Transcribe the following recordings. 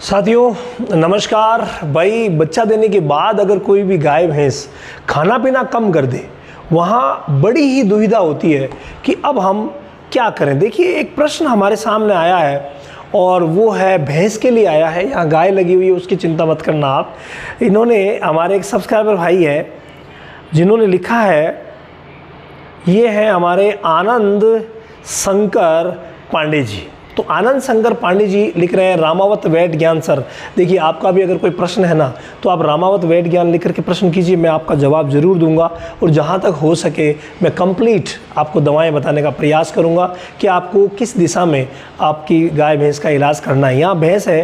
साथियों नमस्कार। भाई बच्चा देने के बाद अगर कोई भी गाय भैंस खाना पीना कम कर दे, वहाँ बड़ी ही दुविधा होती है कि अब हम क्या करें। देखिए एक प्रश्न हमारे सामने आया है और वो है भैंस के लिए आया है। यहाँ गाय लगी हुई है, उसकी चिंता मत करना आप। इन्होंने हमारे एक सब्सक्राइबर भाई है जिन्होंने लिखा है, ये है हमारे आनंद शंकर पांडे जी। तो आनंद शंकर पांडे जी लिख रहे हैं रामावत वैद ज्ञान सर। देखिए आपका भी अगर कोई प्रश्न है ना तो आप रामावत वैद ज्ञान लिख करके प्रश्न कीजिए, मैं आपका जवाब ज़रूर दूंगा और जहां तक हो सके मैं कंप्लीट आपको दवाएं बताने का प्रयास करूंगा कि आपको किस दिशा में आपकी गाय भैंस का इलाज करना है। यहाँ भैंस है,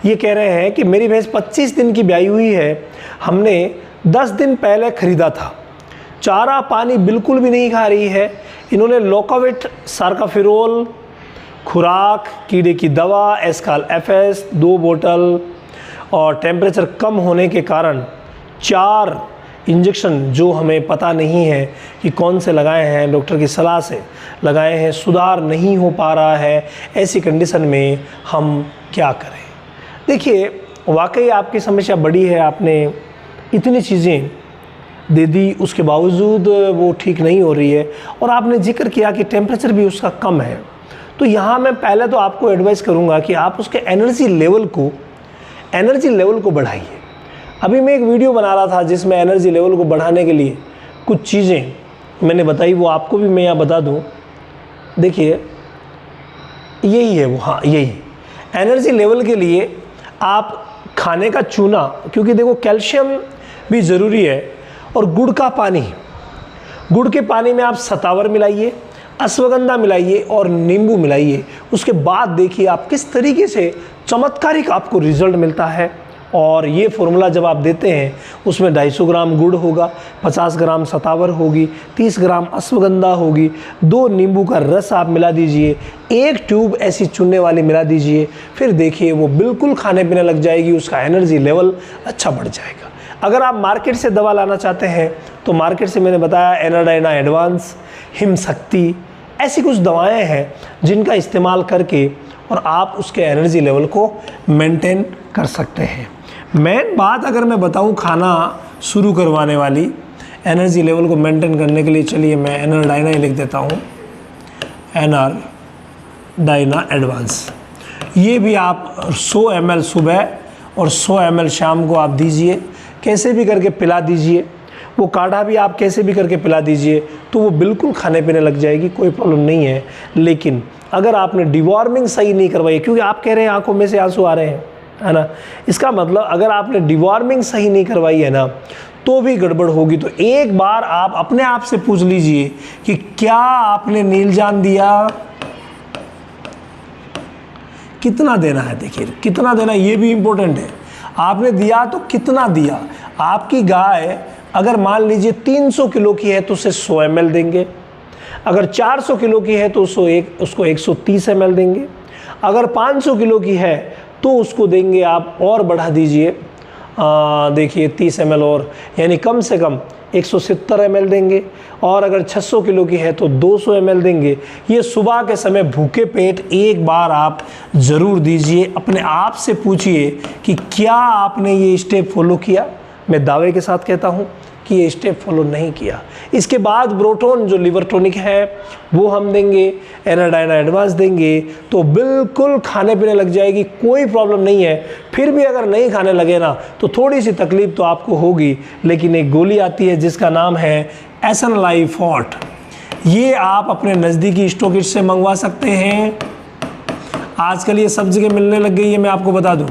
ये कह रहे हैं कि मेरी भैंस 25 दिन की ब्याई हुई है, हमने 10 दिन पहले ख़रीदा था, चारा पानी बिल्कुल भी नहीं खा रही है। इन्होंने लोकाविट, सार्काफिरोल खुराक, कीड़े की दवा, एस्काल एफएस 2 बोतल और टेम्परेचर कम होने के कारण 4 इंजेक्शन जो हमें पता नहीं है कि कौन से लगाए हैं, डॉक्टर की सलाह से लगाए हैं, सुधार नहीं हो पा रहा है। ऐसी कंडीशन में हम क्या करें। देखिए वाकई आपकी समस्या बड़ी है, आपने इतनी चीज़ें दे दी उसके बावजूद वो ठीक नहीं हो रही है और आपने जिक्र किया कि टेम्परेचर भी उसका कम है। तो यहाँ मैं पहले तो आपको एडवाइस करूँगा कि आप उसके एनर्जी लेवल को बढ़ाइए। अभी मैं एक वीडियो बना रहा था जिसमें एनर्जी लेवल को बढ़ाने के लिए कुछ चीज़ें मैंने बताई, वो आपको भी मैं यहाँ बता दूँ। देखिए यही है वो, हाँ यही एनर्जी लेवल के लिए आप खाने का चूना, क्योंकि देखो कैल्शियम भी ज़रूरी है, और गुड़ का पानी, गुड़ के पानी में आप सतावर मिलाइए, अश्वगंधा मिलाइए और नींबू मिलाइए। उसके बाद देखिए आप किस तरीके से चमत्कारिक आपको रिजल्ट मिलता है। और ये फॉर्मूला जब आप देते हैं उसमें 250 ग्राम गुड़ होगा, 50 ग्राम सतावर होगी, 30 ग्राम अश्वगंधा होगी, 2 नींबू का रस आप मिला दीजिए, 1 ट्यूब ऐसी चुनने वाली मिला दीजिए। फिर देखिए वो बिल्कुल खाने पीने लग जाएगी, उसका एनर्जी लेवल अच्छा बढ़ जाएगा। अगर आप मार्केट से दवा लाना चाहते हैं तो मार्केट से मैंने बताया एनाडाइना एडवांस, हिम शक्ति, ऐसी कुछ दवाएं हैं जिनका इस्तेमाल करके और आप उसके एनर्जी लेवल को मेंटेन कर सकते हैं। मेन बात अगर मैं बताऊं खाना शुरू करवाने वाली एनर्जी लेवल को मेंटेन करने के लिए, चलिए मैं एनाडाइना ही लिख देता हूं, एनाडाइना एडवांस। ये भी आप 100 ml सुबह और 100 ml शाम को आप दीजिए, कैसे भी करके पिला दीजिए। वो काढ़ा भी आप कैसे भी करके पिला दीजिए तो वो बिल्कुल खाने पीने लग जाएगी, कोई प्रॉब्लम नहीं है। लेकिन अगर आपने डिवॉर्मिंग सही नहीं करवाई, क्योंकि आप कह रहे हैं आंखों में से आंसू आ रहे हैं, है ना, इसका मतलब अगर आपने डिवॉर्मिंग सही नहीं करवाई है ना तो भी गड़बड़ होगी। तो एक बार आप अपने आप से पूछ लीजिए कि क्या आपने नीलजान दिया, कितना देना है। देखिए कितना देना ये भी इम्पोर्टेंट है, आपने दिया तो कितना दिया। आपकी गाय अगर मान लीजिए 300 किलो की है तो उसे 100 ml देंगे, अगर 400 किलो की है तो उसको 130 ml देंगे, अगर 500 किलो की है तो उसको देंगे आप और बढ़ा दीजिए, देखिए 30 ml और, यानी कम से कम 170 ml देंगे, और अगर 600 किलो की है तो 200 ml देंगे। ये सुबह के समय भूखे पेट एक बार आप ज़रूर दीजिए। अपने आप से पूछिए कि क्या आपने ये स्टेप फॉलो किया। मैं दावे के साथ कहता हूँ कि ये स्टेप फॉलो नहीं किया। इसके बाद ब्रोटोन जो लिवर टॉनिक है वो हम देंगे, एनाडाइना एडवांस देंगे, तो बिल्कुल खाने पीने लग जाएगी, कोई प्रॉब्लम नहीं है। फिर भी अगर नहीं खाने लगे ना तो थोड़ी सी तकलीफ तो आपको होगी, लेकिन एक गोली आती है जिसका नाम है एसनलाइफॉट। ये आप अपने नज़दीकी स्टॉकिस्ट से मंगवा सकते हैं। आजकल ये सब जगह मिलने लग गई है, मैं आपको बता दूँ।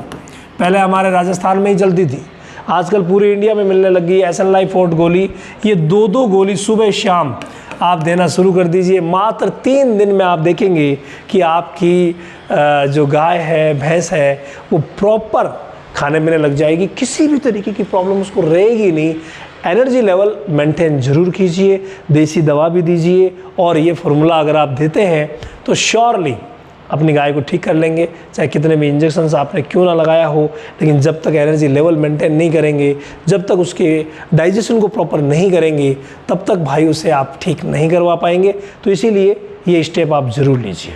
पहले हमारे राजस्थान में ही चलती थी, आजकल पूरे इंडिया में मिलने लगी है एसनलाइफॉट गोली। ये 2-2 गोली सुबह शाम आप देना शुरू कर दीजिए। मात्र 3 दिन में आप देखेंगे कि आपकी जो गाय है, भैंस है, वो प्रॉपर खाने पीने लग जाएगी, किसी भी तरीके की प्रॉब्लम उसको रहेगी नहीं। एनर्जी लेवल मेंटेन ज़रूर कीजिए, देसी दवा भी दीजिए, और ये फार्मूला अगर आप देते हैं तो श्योरली अपनी गाय को ठीक कर लेंगे, चाहे कितने भी इंजेक्शन आपने क्यों ना लगाया हो। लेकिन जब तक एनर्जी लेवल मेंटेन नहीं करेंगे, जब तक उसके डाइजेशन को प्रॉपर नहीं करेंगे, तब तक भाई उसे आप ठीक नहीं करवा पाएंगे। तो इसीलिए ये स्टेप आप ज़रूर लीजिए।